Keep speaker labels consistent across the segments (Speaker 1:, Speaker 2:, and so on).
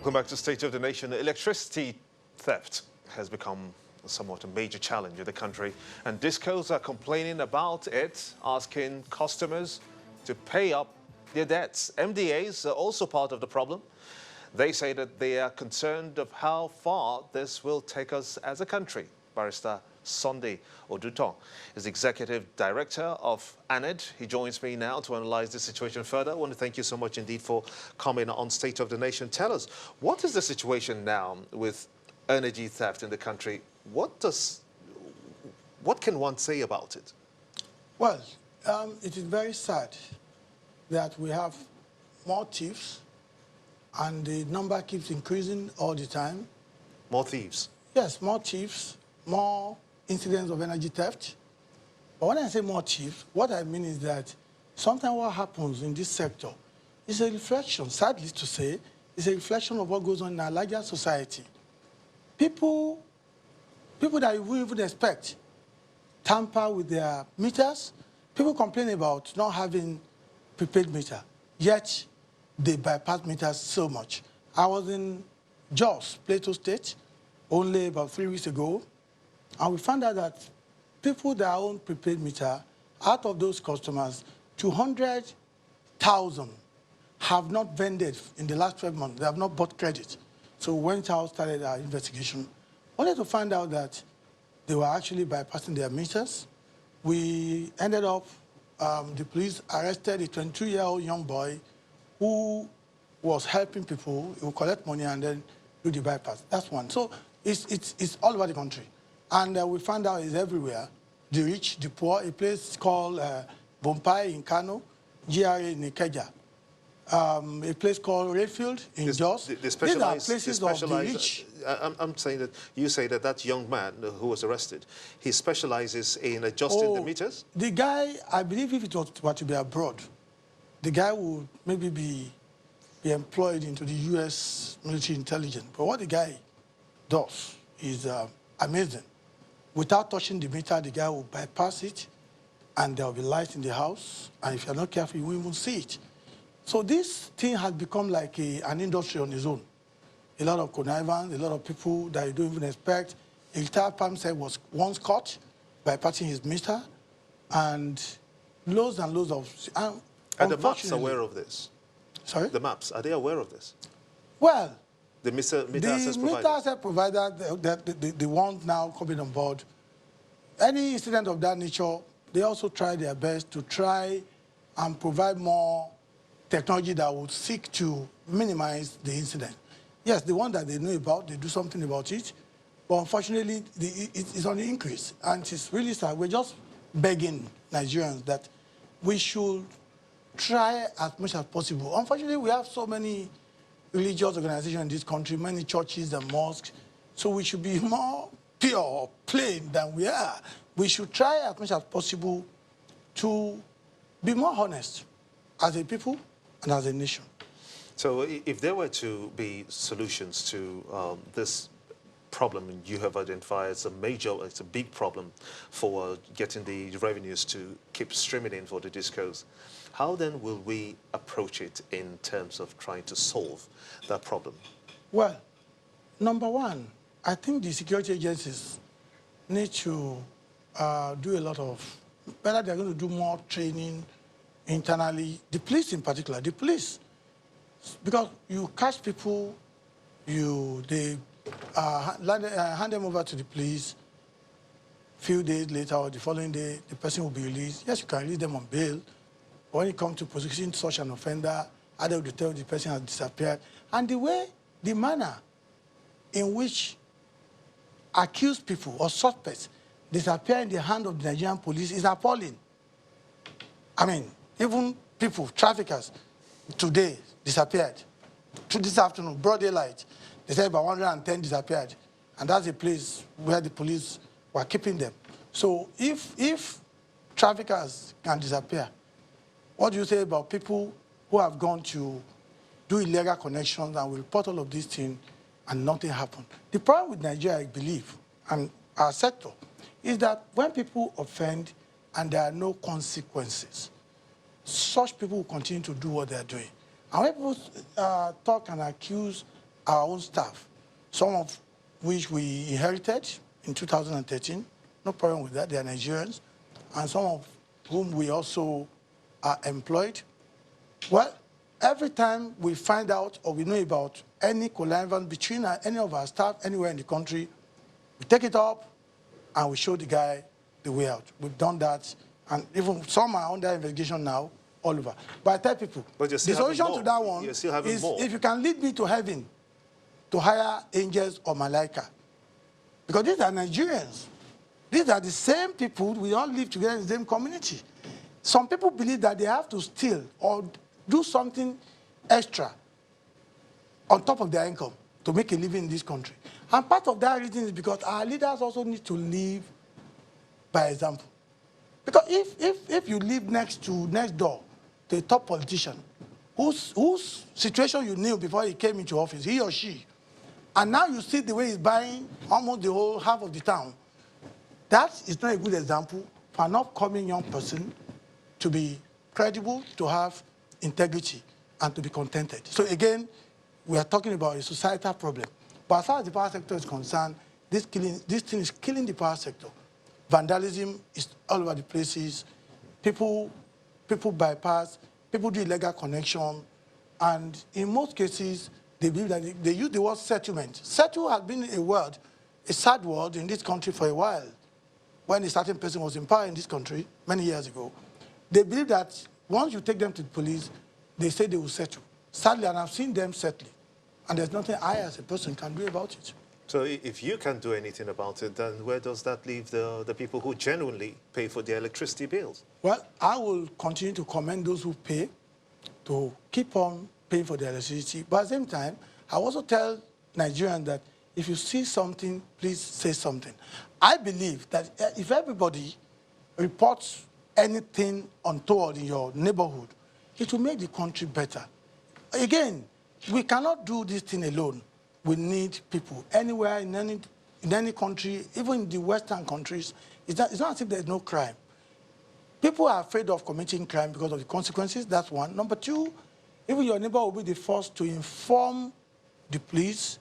Speaker 1: Welcome back to State of the Nation. Electricity theft has become somewhat a major challenge in the country, and discos are complaining about it, asking customers to pay up their debts. MDAs are also part of the problem. They say that they are concerned of how far this will take us as a country. Barrister Sunday Oduntan is Executive Director of ANED. He joins me now to analyze the situation further. I want to thank you so much indeed for coming on State of the Nation. Tell us, what is the situation now with energy theft in the country? What can one say about it?
Speaker 2: Well, it is very sad that we have more thieves and the number keeps increasing all the time.
Speaker 1: More thieves?
Speaker 2: Yes, more thieves, more incidents of energy theft. But when I say more thieves, what I mean is that sometimes what happens in this sector is a reflection, sadly to say, is a reflection of what goes on in our larger society. People that you wouldn't even expect tamper with their meters. People complain about not having prepaid meter, yet they bypass meters so much. I was in Jos, Plateau State, only about 3 weeks ago, and we found out that people that own prepaid meter, out of those customers, 200,000 have not vended in the last 12 months. They have not bought credit. So we went out, started our investigation, only to find out that they were actually bypassing their meters. We ended up, the police arrested a 22-year-old young boy who was helping people. He would collect money and then do the bypass. That's one. So it's all over the country. And we found out it's everywhere. The rich, the poor, a place called Bompai in Kano, GRA in Ikeja, a place called Rayfield in Jos. These are places of the rich.
Speaker 1: I'm saying that you say that that young man who was arrested, he specializes in adjusting the meters?
Speaker 2: The guy, I believe if it were to be abroad, the guy would maybe be employed into the U.S. military intelligence. But what the guy does is amazing. Without touching the meter, the guy will bypass it, and there will be light in the house, and if you're not careful, you won't even see it. So this thing has become like an industry on its own. A lot of connivance, a lot of people that you don't even expect. A retired palm set was once caught bypassing his meter, and loads of...
Speaker 1: Are the maps aware of this?
Speaker 2: Sorry?
Speaker 1: The maps, are they aware of this?
Speaker 2: Well,
Speaker 1: the meter access
Speaker 2: provider, the ones now coming on board, any incident of that nature, they also try their best to try and provide more technology that would seek to minimize the incident. Yes, the one that they know about, they do something about it, but unfortunately, it's on the increase, and it's really sad. We're just begging Nigerians that we should try as much as possible. Unfortunately, we have so many religious organizations in this country, many churches and mosques, so we should be more pure or plain than we are. We should try as much as possible to be more honest as a people and as a nation.
Speaker 1: So if there were to be solutions to this problem you have identified as it's a big problem for getting the revenues to keep streaming in for the discos, how then will we approach it in terms of trying to solve that problem?
Speaker 2: Well, number one, I think the security agencies need to do a lot of, whether they're going to do more training internally, the police in particular, the police, because you catch people, they hand them over to the police, few days later or the following day, the person will be released. Yes, you can release them on bail. When it comes to prosecuting such an offender, either will tell the person has disappeared. And the manner in which accused people or suspects disappear in the hand of the Nigerian police is appalling. I mean, even people, traffickers, today disappeared. This afternoon, broad daylight, they said about 110 disappeared. And that's a place where the police were keeping them. So if traffickers can disappear, what do you say about people who have gone to do illegal connections and will report all of these things and nothing happened? The problem with Nigeria, I believe, and our sector, is that when people offend and there are no consequences, such people will continue to do what they're doing. And when people talk and accuse our own staff, some of which we inherited in 2013. No problem with that, they are Nigerians, and some of whom we also are employed. Well, every time we find out or we know about any connivance between any of our staff anywhere in the country, we take it up and we show the guy the way out. We've done that, and even some are under investigation now all over. But I tell people,
Speaker 1: But
Speaker 2: the solution to that one is if you can lead me to heaven to hire angels or malaika. Because these are Nigerians. These are the same people, we all live together in the same community. Some people believe that they have to steal or do something extra on top of their income to make a living in this country. And part of that reason is because our leaders also need to live by example. Because if you live next door to a top politician whose situation you knew before he came into office, he or she, and now you see the way he's buying almost the whole half of the town, that is not a good example for an upcoming young person to be credible, to have integrity, and to be contented. So again, we are talking about a societal problem. But as far as the power sector is concerned, this thing is killing the power sector. Vandalism is all over the places. People bypass, people do illegal connection, and in most cases, they believe that they use the word settlement. Settle has been a sad word in this country for a while. When a certain person was in power in this country many years ago, they believe that once you take them to the police, they say they will settle. Sadly, and I've seen them settle, and there's nothing I as a person can do about it.
Speaker 1: So if you can't do anything about it, then where does that leave the people who genuinely pay for their electricity bills?
Speaker 2: Well, I will continue to commend those who pay to keep on paying for their electricity. But at the same time, I also tell Nigerians that if you see something, please say something. I believe that if everybody reports anything untoward in your neighborhood, it will make the country better. Again, we cannot do this thing alone. We need people. Anywhere, in any country, even in the Western countries, it's not as if there's no crime. People are afraid of committing crime because of the consequences, that's one. Number two, even your neighbor will be the first to inform the police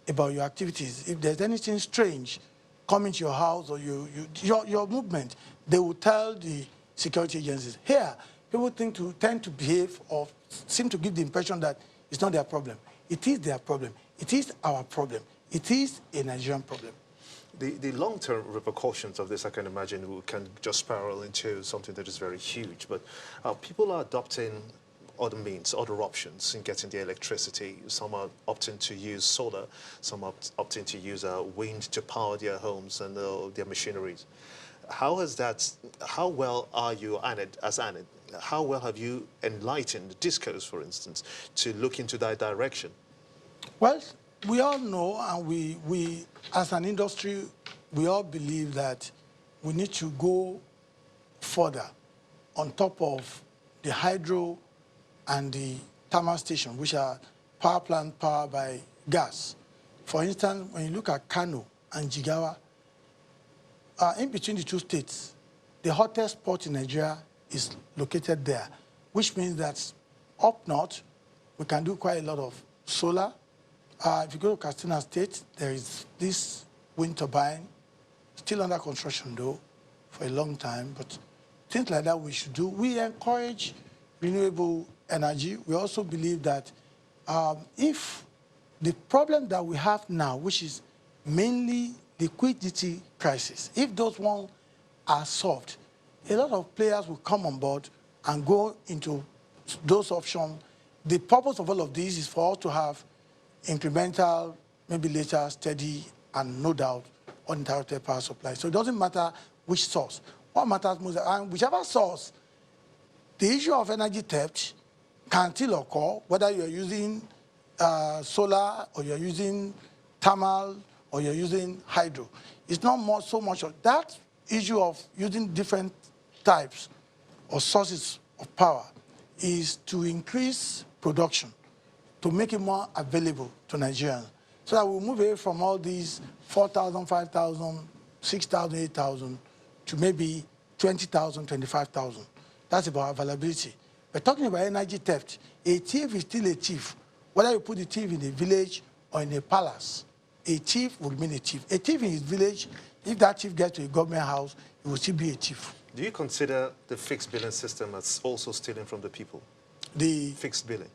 Speaker 2: about your activities. If there's anything strange coming to your house or your movement, they will tell the security agencies. Here, people tend to behave or seem to give the impression that it's not their problem. It is their problem. It is our problem. It is a Nigerian problem.
Speaker 1: The long-term repercussions of this, I can imagine, can just spiral into something that is very huge. But people are adopting other means, other options in getting their electricity. Some are opting to use solar. Some are opting to use wind to power their homes and their machineries. How well are you, as ANID, how well have you enlightened the discos, for instance, to look into that direction?
Speaker 2: Well, we all know, and we as an industry, we all believe that we need to go further on top of the hydro and the thermal station, which are power plant powered by gas. For instance, when you look at Kano and Jigawa, in between the two states, the hottest port in Nigeria is located there, which means that up north, we can do quite a lot of solar. If you go to Katsina State, there is this wind turbine, still under construction though, for a long time, but things like that we should do. We encourage renewable energy. We also believe that if the problem that we have now, which is mainly liquidity crisis, if those ones are solved, a lot of players will come on board and go into those options. The purpose of all of this is for us to have incremental, maybe later steady, and no doubt uninterrupted power supply. So it doesn't matter which source. What matters most, and whichever source, the issue of energy theft can still occur, whether you're using solar or you're using thermal or you're using hydro. It's not so much of that issue of using different types or sources of power is to increase production, to make it more available to Nigerians, so that we'll move away from all these 4,000, 5,000, 6,000, 8,000 to maybe 20,000, 25,000. That's about availability. We're talking about energy theft. A thief is still a thief, whether you put the thief in the village or in a palace, a chief will remain a chief. A chief in his village, if that chief gets to a government house, he will still be a chief.
Speaker 1: Do you consider the fixed billing system as also stealing from the people?
Speaker 2: The
Speaker 1: Fixed billing.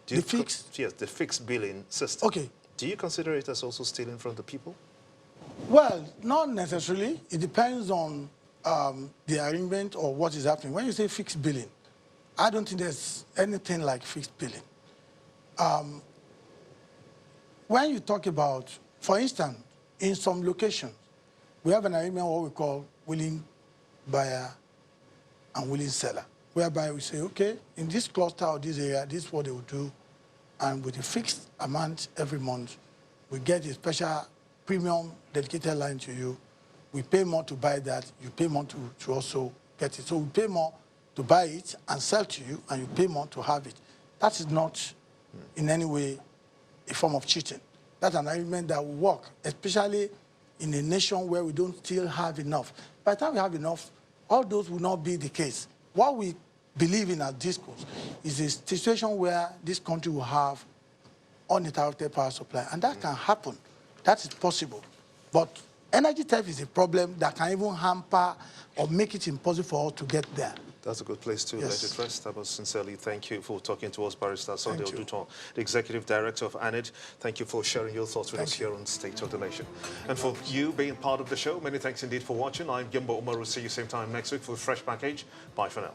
Speaker 1: Yes, the fixed billing system.
Speaker 2: Okay.
Speaker 1: Do you consider it as also stealing from the people?
Speaker 2: Well, not necessarily. It depends on the arrangement or what is happening. When you say fixed billing, I don't think there's anything like fixed billing. When you talk about, for instance, in some locations, we have an arrangement what we call willing buyer and willing seller, whereby we say, okay, in this cluster or this area, this is what they will do, and with a fixed amount every month, we get a special premium dedicated line to you. We pay more to buy that, you pay more to also get it. So we pay more to buy it and sell to you, and you pay more to have it. That is not in any way a form of cheating. That's an arrangement that will work, especially in a nation where we don't still have enough. By the time we have enough, all those will not be the case. What we believe in as discourse is a situation where this country will have uninterrupted power supply, and that can happen. That is possible. But energy theft is a problem that can even hamper or make it impossible for us to get there.
Speaker 1: That's a good place to let it rest. I must sincerely thank you for talking to us, Barrister Sunday Oduntan, the Executive Director of ANID. Thank you for sharing your thoughts with us here on State of the Nation. And for you being part of the show, many thanks indeed for watching. I'm Gimbo Umaru. See you same time next week for a fresh package. Bye for now.